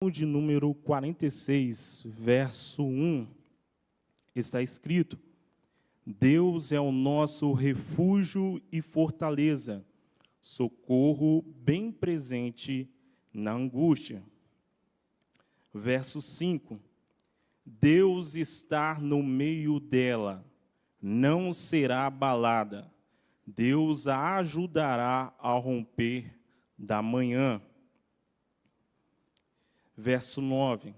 Salmo de número 46, verso 1, está escrito: Deus é o nosso refúgio e fortaleza, socorro bem presente na angústia. Verso 5, Deus está no meio dela, não será abalada. Deus a ajudará ao romper da manhã. Verso 9,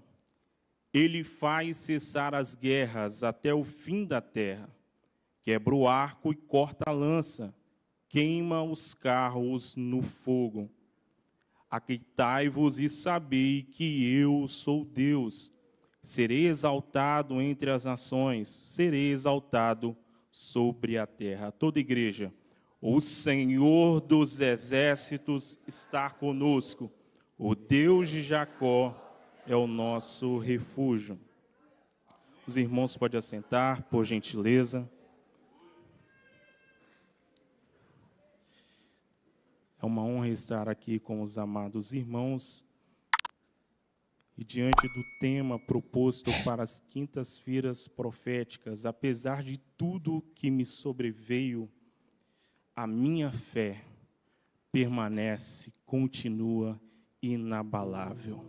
Ele faz cessar as guerras até o fim da terra, quebra o arco e corta a lança, queima os carros no fogo. Aquietai-vos e sabei que eu sou Deus. Serei exaltado entre as nações, serei exaltado sobre a terra. Toda igreja, o Senhor dos exércitos está conosco. O Deus de Jacó é o nosso refúgio. Os irmãos podem assentar, por gentileza. É uma honra estar aqui com os amados irmãos. E diante do tema proposto para as quintas-feiras proféticas, apesar de tudo que me sobreveio, a minha fé permanece, continua inabalável.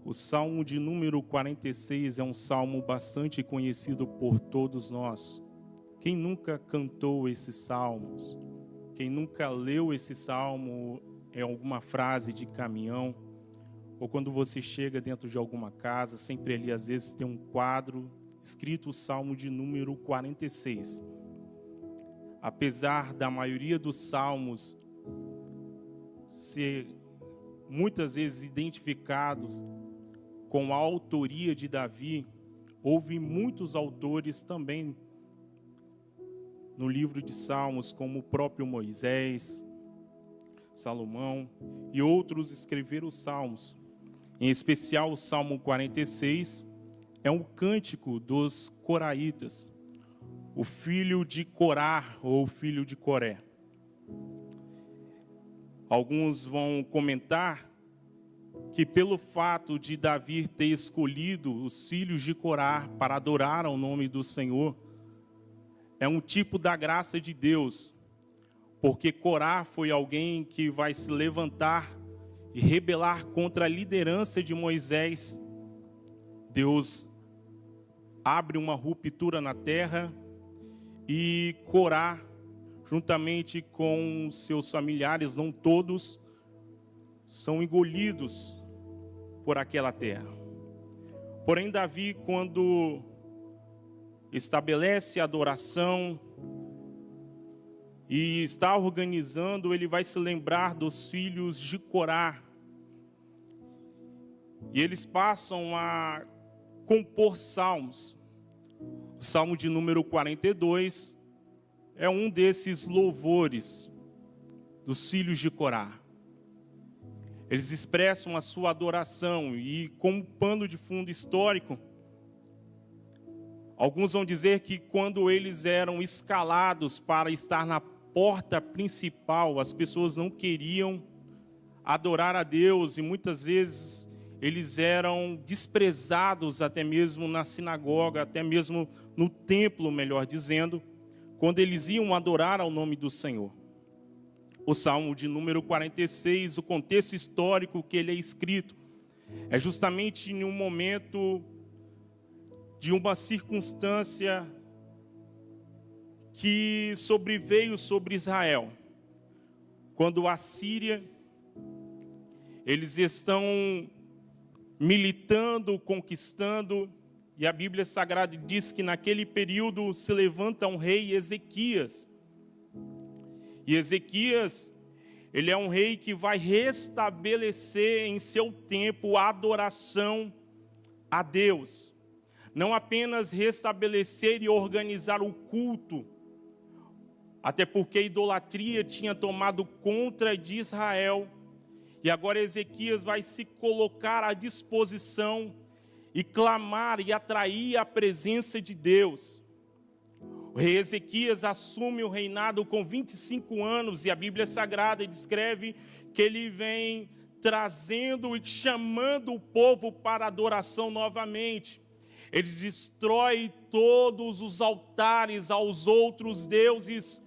O Salmo de número 46 é um salmo bastante conhecido por todos nós. Quem nunca cantou esses salmos? Quem nunca leu esse salmo em alguma frase de caminhão? Ou quando você chega dentro de alguma casa, sempre ali às vezes tem um quadro escrito o Salmo de número 46. Apesar da maioria dos salmos ser muitas vezes identificados com a autoria de Davi, houve muitos autores também no livro de Salmos, como o próprio Moisés, Salomão e outros escreveram os salmos. Em especial o Salmo 46 é um cântico dos coraitas, o filho de Corá ou filho de Coré. Alguns vão comentar que pelo fato de Davi ter escolhido os filhos de Corá para adorar ao nome do Senhor, é um tipo da graça de Deus, porque Corá foi alguém que vai se levantar e rebelar contra a liderança de Moisés. Deus abre uma ruptura na terra e Corá, juntamente com seus familiares, não todos, são engolidos por aquela terra. Porém, Davi, quando estabelece a adoração e está organizando, ele vai se lembrar dos filhos de Corá. E eles passam a compor salmos. O Salmo de número 42 é um desses louvores dos filhos de Corá. Eles expressam a sua adoração e, como pano de fundo histórico, alguns vão dizer que quando eles eram escalados para estar na porta principal, as pessoas não queriam adorar a Deus e muitas vezes eles eram desprezados até mesmo na sinagoga, até mesmo no templo, melhor dizendo, quando eles iam adorar ao nome do Senhor. O Salmo de número 46, o contexto histórico que ele é escrito, é justamente em um momento de uma circunstância que sobreveio sobre Israel. Quando a Síria, eles estão militando, conquistando, e a Bíblia Sagrada diz que naquele período se levanta um rei, Ezequias. E Ezequias, ele é um rei que vai restabelecer em seu tempo a adoração a Deus. Não apenas restabelecer e organizar o culto, até porque a idolatria tinha tomado conta de Israel. E agora Ezequias vai se colocar à disposição e clamar e atrair a presença de Deus. O rei Ezequias assume o reinado com 25 anos e a Bíblia Sagrada descreve que ele vem trazendo e chamando o povo para adoração novamente. Eles destroem todos os altares aos outros deuses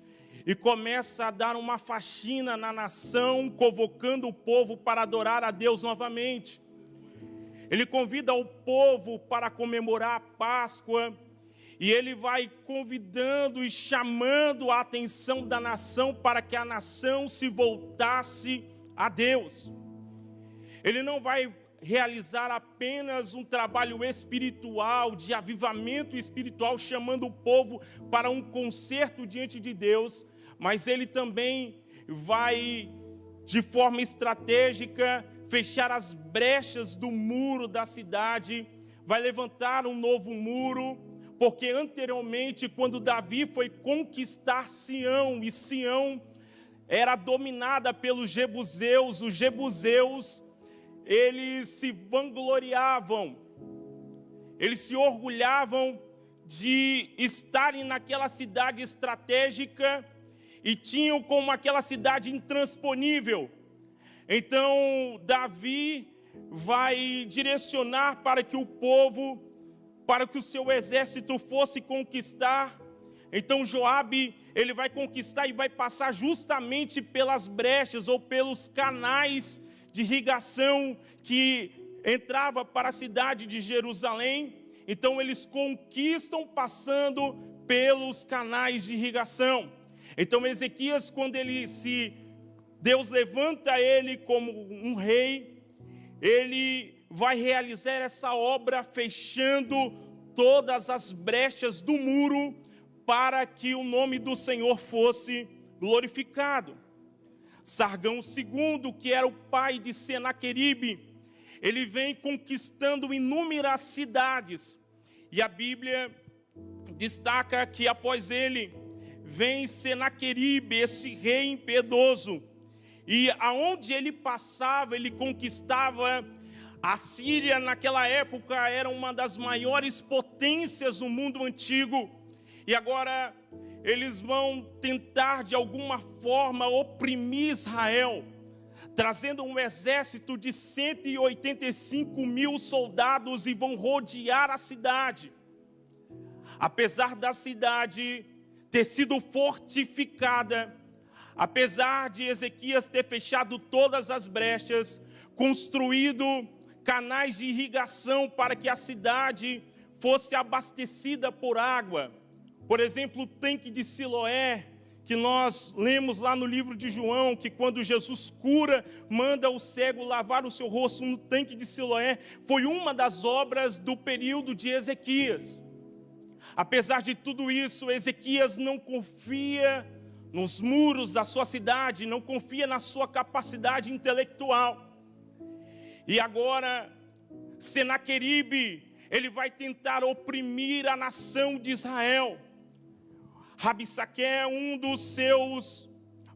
e começa a dar uma faxina na nação, convocando o povo para adorar a Deus novamente. Ele convida o povo para comemorar a Páscoa, e ele vai convidando e chamando a atenção da nação para que a nação se voltasse a Deus. Ele não vai realizar apenas um trabalho espiritual, de avivamento espiritual, chamando o povo para um concerto diante de Deus, mas ele também vai, de forma estratégica, fechar as brechas do muro da cidade, vai levantar um novo muro, porque anteriormente, quando Davi foi conquistar Sião, e Sião era dominada pelos jebuseus, os jebuseus, eles se vangloriavam, eles se orgulhavam de estarem naquela cidade estratégica e tinham como aquela cidade intransponível. Então, Davi vai direcionar para que o povo, para que o seu exército fosse conquistar. Então, Joabe, ele vai conquistar e vai passar justamente pelas brechas ou pelos canais de irrigação que entrava para a cidade de Jerusalém. Então eles conquistam passando pelos canais de irrigação. Então Ezequias, quando Deus levanta ele como um rei, ele vai realizar essa obra fechando todas as brechas do muro para que o nome do Senhor fosse glorificado. Sargão II, que era o pai de Senaqueribe, ele vem conquistando inúmeras cidades. E a Bíblia destaca que após ele vem Senaqueribe, esse rei impiedoso. E aonde ele passava, ele conquistava. A Síria naquela época era uma das maiores potências do mundo antigo. E agora eles vão tentar de alguma forma oprimir Israel, trazendo um exército de 185 mil soldados e vão rodear a cidade. Apesar da cidade ter sido fortificada, apesar de Ezequias ter fechado todas as brechas, construído canais de irrigação para que a cidade fosse abastecida por água. Por exemplo, o tanque de Siloé, que nós lemos lá no livro de João, que quando Jesus cura, manda o cego lavar o seu rosto no tanque de Siloé, foi uma das obras do período de Ezequias. Apesar de tudo isso, Ezequias não confia nos muros da sua cidade, não confia na sua capacidade intelectual. E agora, Senaqueribe, ele vai tentar oprimir a nação de Israel. Rabissaque, um dos seus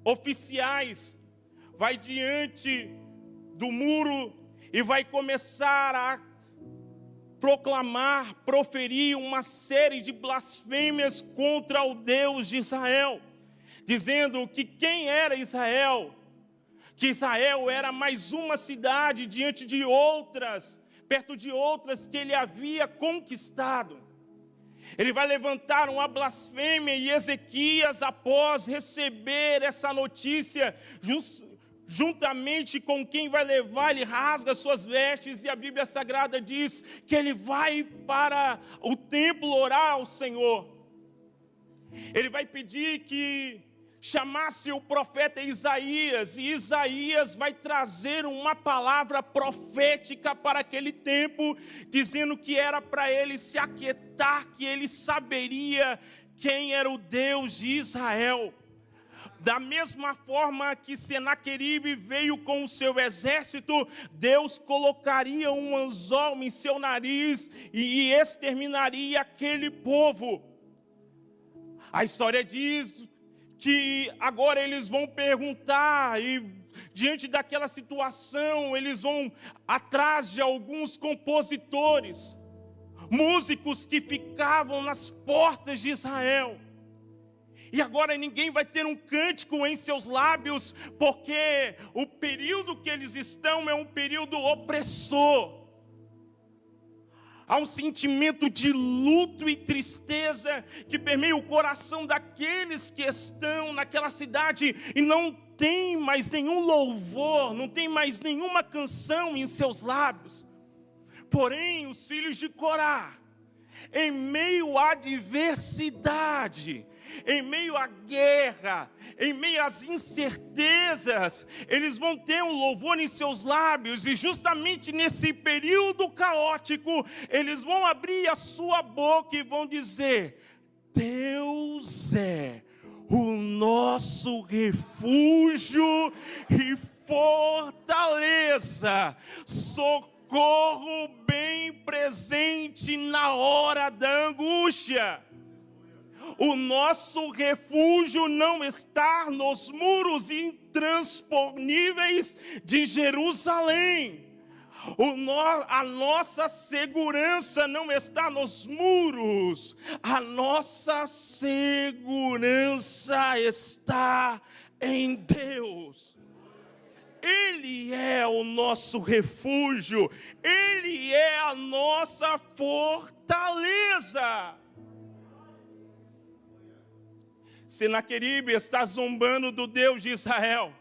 oficiais, vai diante do muro e vai começar a proclamar, proferir uma série de blasfêmias contra o Deus de Israel, dizendo que quem era Israel, que Israel era mais uma cidade diante de outras, perto de outras que ele havia conquistado. Ele vai levantar uma blasfêmia e Ezequias, após receber essa notícia, juntamente com quem vai levar, ele rasga suas vestes e a Bíblia Sagrada diz que ele vai para o templo orar ao Senhor. Ele vai pedir que chamasse o profeta Isaías, e Isaías vai trazer uma palavra profética para aquele tempo, dizendo que era para ele se aquietar, que ele saberia quem era o Deus de Israel. Da mesma forma que Senaqueribe veio com o seu exército, Deus colocaria um anzol em seu nariz e exterminaria aquele povo. A história diz que agora eles vão perguntar, e diante daquela situação, eles vão atrás de alguns músicos que ficavam nas portas de Israel. E agora ninguém vai ter um cântico em seus lábios, porque o período que eles estão é um período opressor. Há um sentimento de luto e tristeza que permeia o coração daqueles que estão naquela cidade e não tem mais nenhum louvor, não tem mais nenhuma canção em seus lábios. Porém, os filhos de Corá, em meio à adversidade, em meio à guerra, em meio às incertezas, eles vão ter um louvor em seus lábios, e justamente nesse período caótico, eles vão abrir a sua boca e vão dizer: Deus é o nosso refúgio e fortaleza, socorro bem presente na hora da angústia. O nosso refúgio não está nos muros intransponíveis de Jerusalém. A nossa segurança não está nos muros. A nossa segurança está em Deus. Ele é o nosso refúgio. Ele é a nossa fortaleza. Senaqueribe está zombando do Deus de Israel.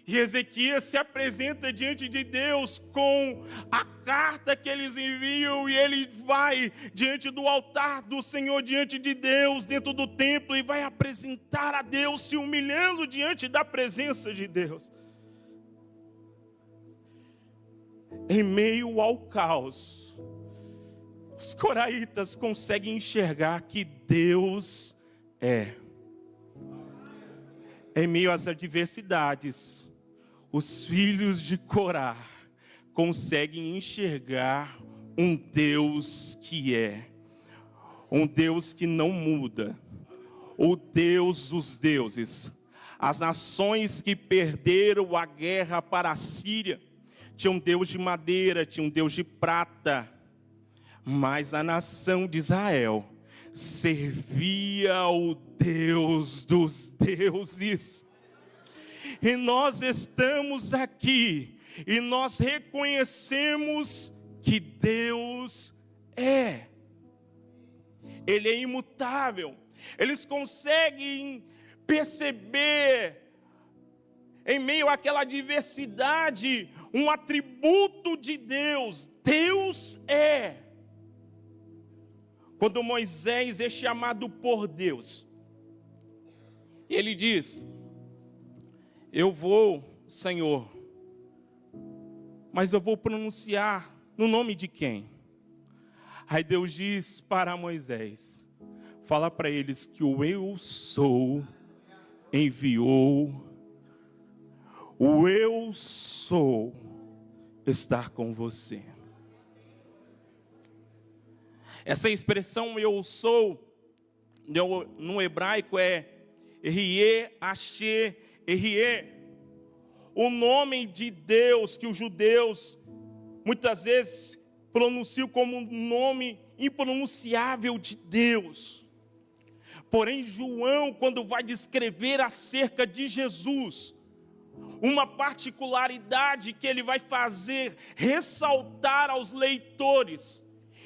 E Ezequias se apresenta diante de Deus com a carta que eles enviam, e ele vai diante do altar do Senhor, diante de Deus, dentro do templo, e vai apresentar a Deus, se humilhando diante da presença de Deus. Em meio ao caos, os coraitas conseguem enxergar que Deus é. Em meio às adversidades, os filhos de Corá conseguem enxergar um Deus que é, um Deus que não muda, o Deus dos deuses. As nações que perderam a guerra para a Síria tinham um Deus de madeira, tinham um Deus de prata, mas a nação de Israel servia ao Deus dos deuses. E nós estamos aqui e nós reconhecemos que Deus é. Ele é imutável. Eles conseguem perceber, em meio àquela diversidade, um atributo de Deus. Deus é. Quando Moisés é chamado por Deus, ele diz: eu vou, Senhor, mas eu vou pronunciar no nome de quem? Aí Deus diz para Moisés: fala para eles que o eu sou enviou, o eu sou estar com você. Essa expressão eu sou, no hebraico é Erie, Asher, Erie. O nome de Deus que os judeus muitas vezes pronunciam como um nome impronunciável de Deus. Porém, João, quando vai descrever acerca de Jesus, uma particularidade que ele vai fazer ressaltar aos leitores,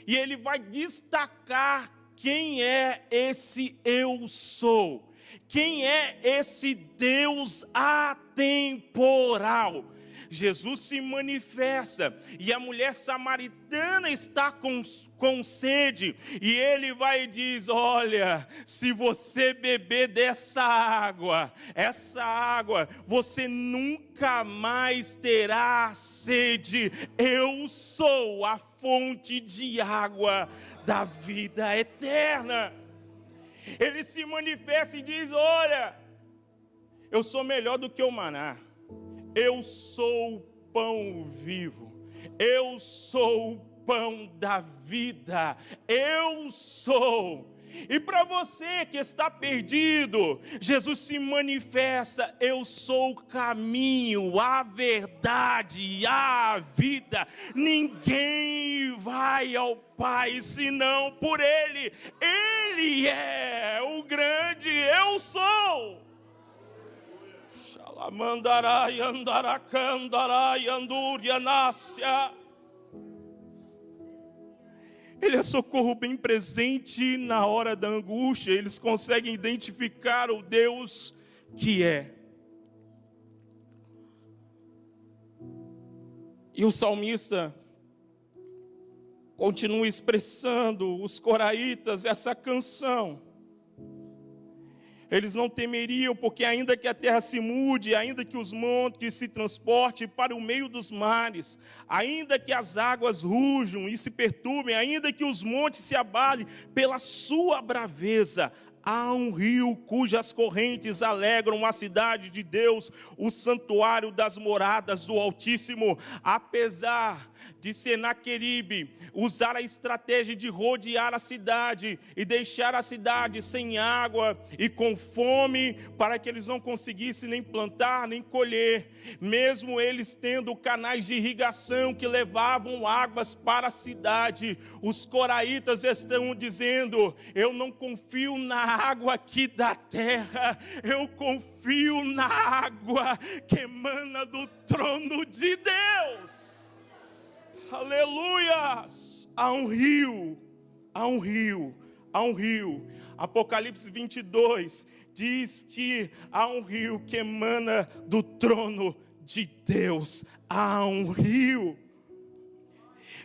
e ele vai destacar quem é esse eu sou, quem é esse Deus atemporal. Jesus se manifesta e a mulher samaritana está com sede, e ele vai e diz: olha, se você beber dessa água, essa água, você nunca mais terá sede. Eu sou a fonte de água da vida eterna. Ele se manifesta e diz: olha, eu sou melhor do que o maná. Eu sou o pão vivo, eu sou o pão da vida, eu sou. E para você que está perdido, Jesus se manifesta: eu sou o caminho, a verdade e a vida. Ninguém vai ao Pai senão por Ele. Ele é o grande eu sou. Xalamandarai, andaracandarai, andurianácia. Ele é socorro bem presente na hora da angústia. Eles conseguem identificar o Deus que é. E o salmista continua expressando, os coraitas, essa canção. Eles não temeriam, porque ainda que a terra se mude, ainda que os montes se transportem para o meio dos mares, ainda que as águas rujam e se perturbem, ainda que os montes se abalem pela sua braveza, há um rio cujas correntes alegram a cidade de Deus, o santuário das moradas do Altíssimo. Apesar de Senaqueribe usar a estratégia de rodear a cidade e deixar a cidade sem água e com fome, para que eles não conseguissem nem plantar nem colher, mesmo eles tendo canais de irrigação que levavam águas para a cidade, os coraitas estão dizendo: eu não confio na água aqui da terra, eu confio na água que emana do trono de Deus. Aleluias! Há um rio, há um rio, há um rio. Apocalipse 22 diz que há um rio que emana do trono de Deus. Há um rio.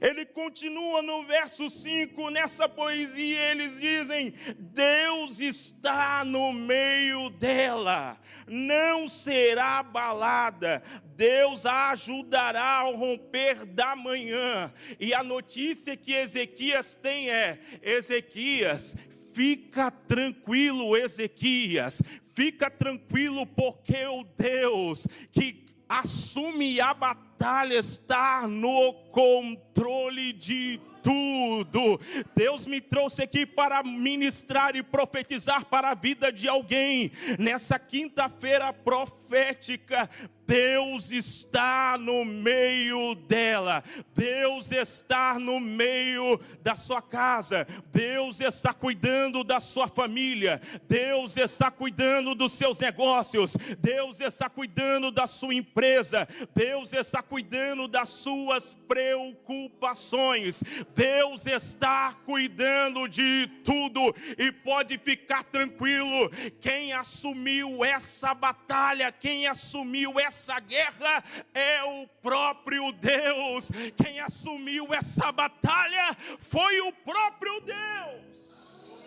Ele continua no verso 5, nessa poesia, eles dizem: Deus está no meio dela, não será abalada, Deus a ajudará ao romper da manhã. E a notícia que Ezequias tem é: Ezequias, fica tranquilo, Ezequias, fica tranquilo, porque o Deus que assume a batalha está no controle de tudo. Deus me trouxe aqui para ministrar e profetizar para a vida de alguém nessa quinta-feira profética. Deus está no meio dela, Deus está no meio da sua casa, Deus está cuidando da sua família, Deus está cuidando dos seus negócios, Deus está cuidando da sua empresa, Deus está cuidando das suas preocupações, Deus está cuidando de tudo. E pode ficar tranquilo, quem assumiu essa batalha, quem assumiu essa guerra é o próprio Deus. Quem assumiu essa batalha foi o próprio Deus.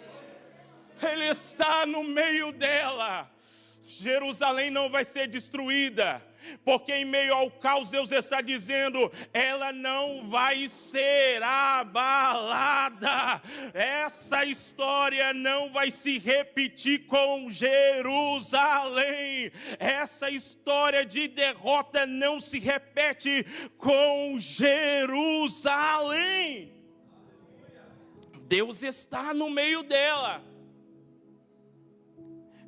Ele está no meio dela. Jerusalém não vai ser destruída, porque em meio ao caos Deus está dizendo: ela não vai ser abalada. Essa história não vai se repetir com Jerusalém. Essa história de derrota não se repete com Jerusalém. Deus está no meio dela.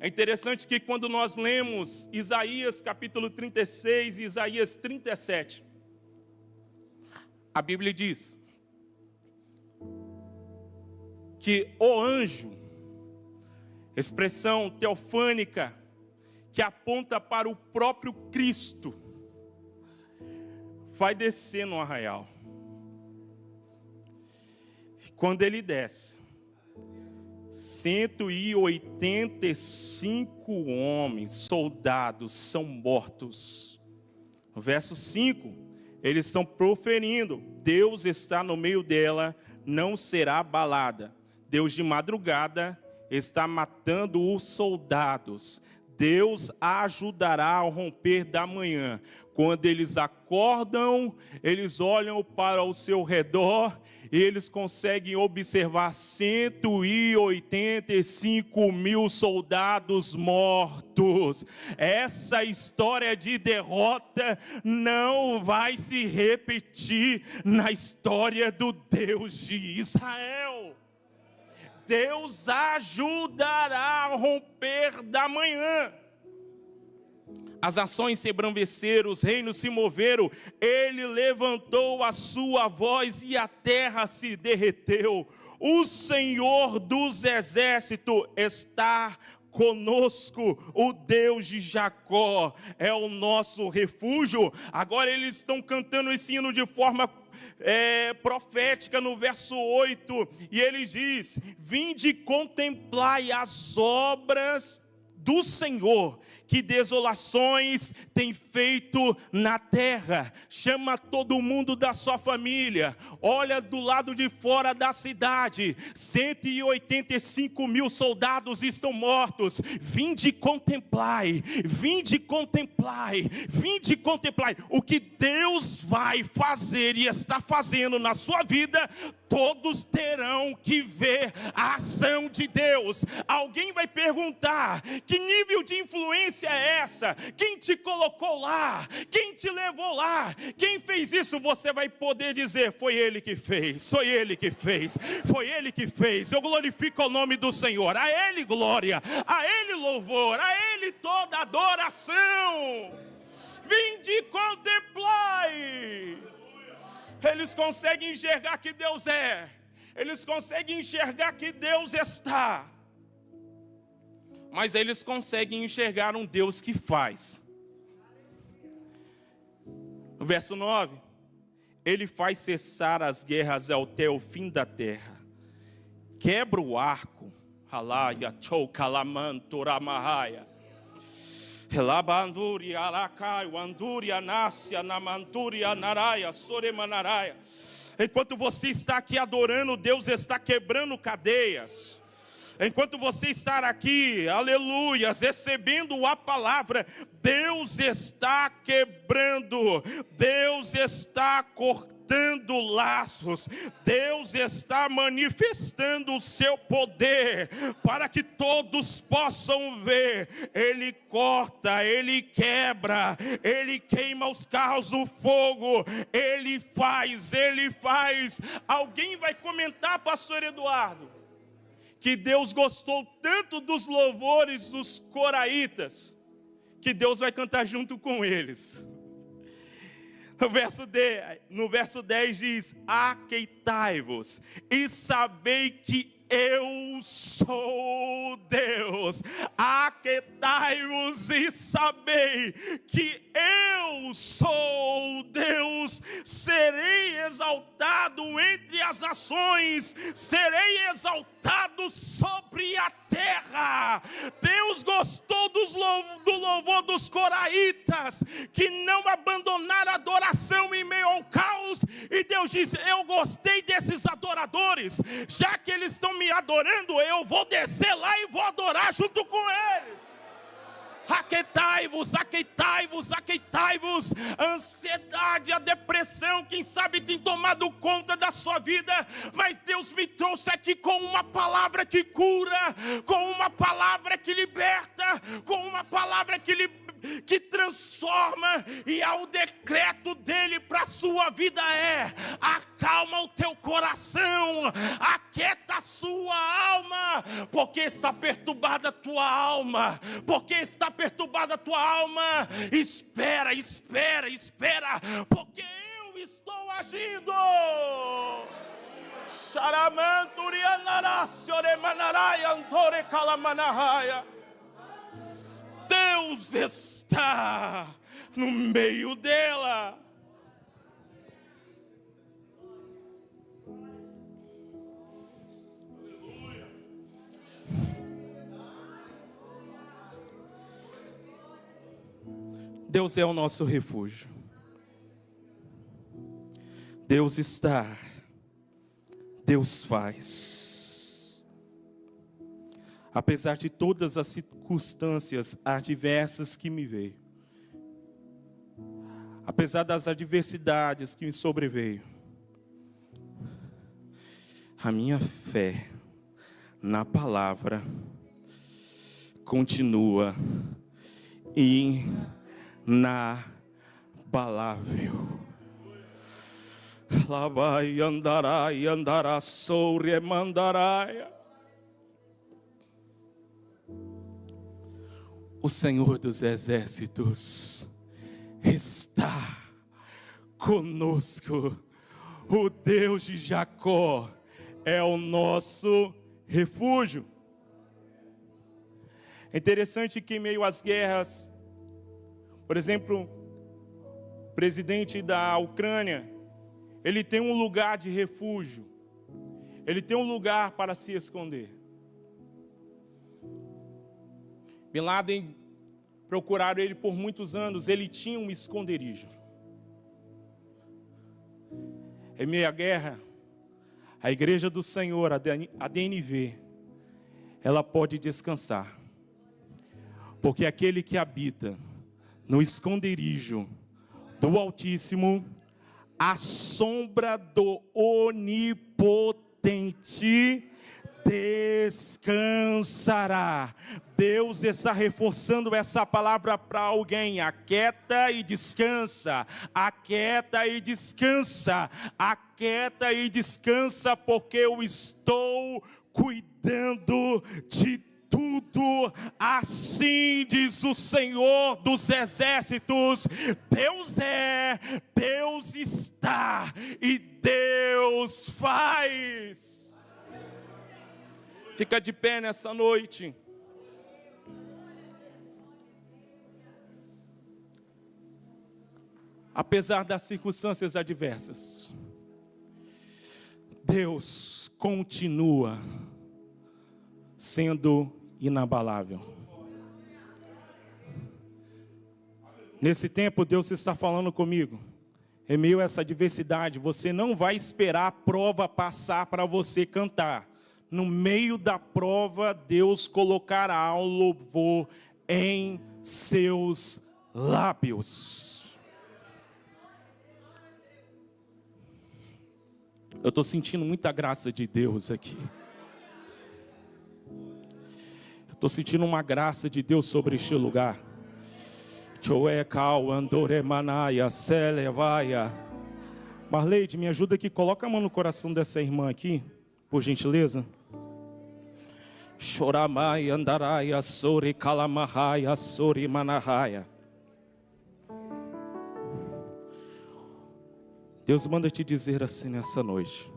É interessante que quando nós lemos Isaías capítulo 36 e Isaías 37, a Bíblia diz que o anjo, expressão teofânica que aponta para o próprio Cristo, vai descer no arraial. Quando ele desce, 185 homens, soldados, são mortos. No verso 5, eles estão proferindo: Deus está no meio dela, não será abalada. Deus de madrugada está matando os soldados. Deus a ajudará ao romper da manhã. Quando eles acordam, eles olham para o seu redor e eles conseguem observar 185 mil soldados mortos. Essa história de derrota não vai se repetir na história do Deus de Israel. Deus ajudará a romper da manhã. As nações se embranqueceram, os reinos se moveram, ele levantou a sua voz e a terra se derreteu. O Senhor dos exércitos está conosco, o Deus de Jacó é o nosso refúgio. Agora eles estão cantando esse hino de forma profética no verso 8, e ele diz: vinde contemplai as obras do Senhor, que desolações tem feito na terra. Chama todo mundo da sua família, olha do lado de fora da cidade, 185 mil soldados estão mortos. Vinde contemplai, vinde contemplai, vinde contemplai o que Deus vai fazer e está fazendo na sua vida. Todos terão que ver a ação de Deus. Alguém vai perguntar: que nível de influência é essa? Quem te colocou lá? Quem te levou lá? Quem fez isso? Você vai poder dizer: foi Ele que fez, foi Ele que fez, foi Ele que fez. Eu glorifico o nome do Senhor, a Ele glória, a Ele louvor, a Ele toda adoração. Vinde contemplai. Eles conseguem enxergar que Deus é, eles conseguem enxergar que Deus está, mas eles conseguem enxergar um Deus que faz. No verso 9, ele faz cessar as guerras até o fim da terra, quebra o arco, halaya choukalamanturamaraya, Elabanduri arakai, wanduri anácia, namanduri anaraia, soremanaraia. Enquanto você está aqui adorando, Deus está quebrando cadeias. Enquanto você está aqui, aleluias, recebendo a palavra, Deus está quebrando, Deus está cortando laços, Deus está manifestando o seu poder, para que todos possam ver. Ele corta, Ele quebra, Ele queima os carros no fogo, Ele faz. Alguém vai comentar, pastor Eduardo, que Deus gostou tanto dos louvores dos coraitas, que Deus vai cantar junto com eles. No verso 10 diz: aqueitai-vos e sabei que eu sou Deus. Aqueitai-vos e sabei que eu sou Deus. Serei exaltado entre as nações, serei exaltado sobre a terra. Deus gostou do louvor dos coraitas, que não abandonaram a adoração em meio ao caos. E Deus diz: eu gostei desses adoradores, já que eles estão me adorando, eu vou descer lá e vou adorar junto com eles. Aqueitai-vos, aqueitai-vos, aqueitai-vos. A ansiedade, a depressão, quem sabe tem tomado conta da sua vida, mas Deus me trouxe aqui com uma palavra que cura, com uma palavra que liberta, com uma palavra que transforma, e ao decreto dele para a sua vida acalma o teu coração, aquieta a sua alma, porque está perturbada a tua alma, espera, espera, espera, porque eu estou agindo. Deus está no meio dela. Deus é o nosso refúgio. Deus está. Deus faz. Apesar de todas as circunstâncias adversas que me veio, apesar das adversidades que me sobreveio, a minha fé na palavra continua inabalável. Labai andarai, andará sobre mandaraia. O Senhor dos exércitos está conosco. O Deus de Jacó é o nosso refúgio. É interessante que em meio às guerras, por exemplo, o presidente da Ucrânia, ele tem um lugar de refúgio. Ele tem um lugar para se esconder. Bin Laden, procuraram ele por muitos anos, ele tinha um esconderijo. Em meio à guerra, a igreja do Senhor, a DNV, ela pode descansar. Porque aquele que habita no esconderijo do Altíssimo, à sombra do Onipotente, descansará. Deus está reforçando essa palavra para alguém. Aquieta e descansa. Aquieta e descansa. Aquieta e descansa, porque eu estou cuidando de tudo. Assim diz o Senhor dos exércitos. Deus é, Deus está e Deus faz. Fica de pé nessa noite. Apesar das circunstâncias adversas, Deus continua sendo inabalável. Nesse tempo, Deus está falando comigo. Em meio a essa adversidade, você não vai esperar a prova passar para você cantar. No meio da prova, Deus colocará o louvor em seus lábios. Eu estou sentindo muita graça de Deus aqui. Eu estou sentindo uma graça de Deus sobre este lugar. Marleide, me ajuda aqui, coloca a mão no coração dessa irmã aqui, por gentileza. Choramai andaraia sori kalamahaya sori manahaya. Deus manda te dizer assim nessa noite: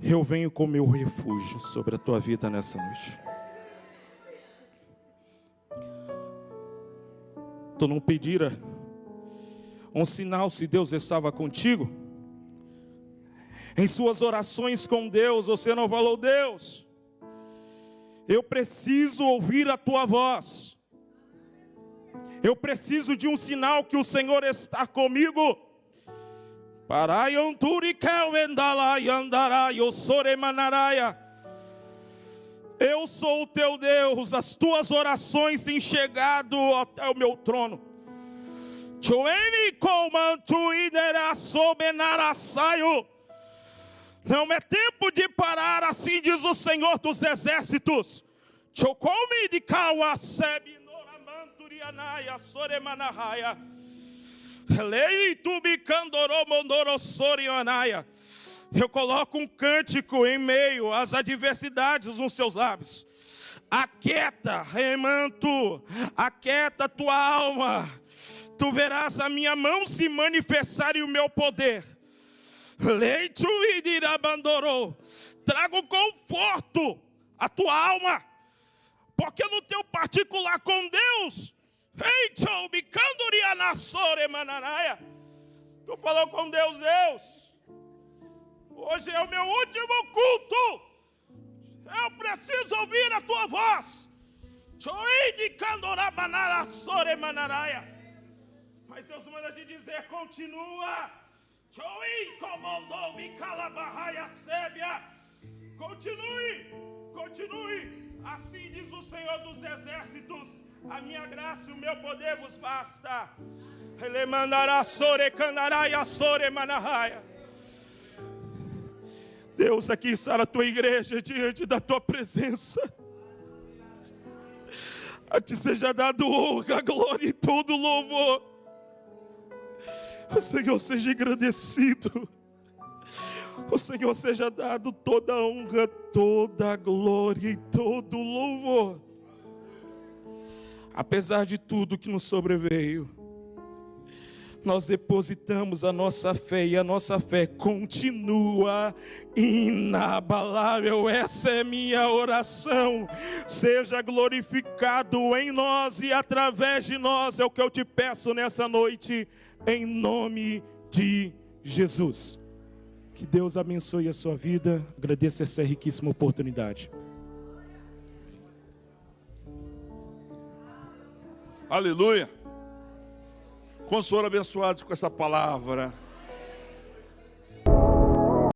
eu venho com meu refúgio sobre a tua vida nessa noite. Tu não pedira um sinal se Deus estava contigo? Em suas orações com Deus, você não falou: Deus, eu preciso ouvir a tua voz. Eu preciso de um sinal que o Senhor está comigo. Eu sou o teu Deus, as tuas orações têm chegado até o meu trono. Não é tempo de parar, assim diz o Senhor dos exércitos. Eu coloco um cântico em meio às adversidades nos seus lábios. Aquieta, remanto, aquieta tua alma. Tu verás a minha mão se manifestar e o meu poder. Leito e dirabandorou. Trago conforto à tua alma, porque no teu particular com Deus, tu falou com Deus: Deus, hoje é o meu último culto, eu preciso ouvir a tua voz. Mas Deus manda te dizer: continua. Continue, continue. Assim diz o Senhor dos exércitos: a minha graça e o meu poder vos basta. Ele mandará sore canaraia sore manaraia. Deus, aqui está a tua igreja diante da tua presença. A ti seja dado honra, glória e todo louvor. O Senhor seja engrandecido. O Senhor seja dado toda a honra, toda a glória e todo o louvor. apesar de tudo que nos sobreveio, nós depositamos a nossa fé e a nossa fé continua inabalável. Essa é minha oração. Seja glorificado em nós e através de nós, é o que eu te peço nessa noite, em nome de Jesus. Que Deus abençoe a sua vida. Agradeço essa riquíssima oportunidade. Aleluia. Quantos foram abençoados com essa palavra?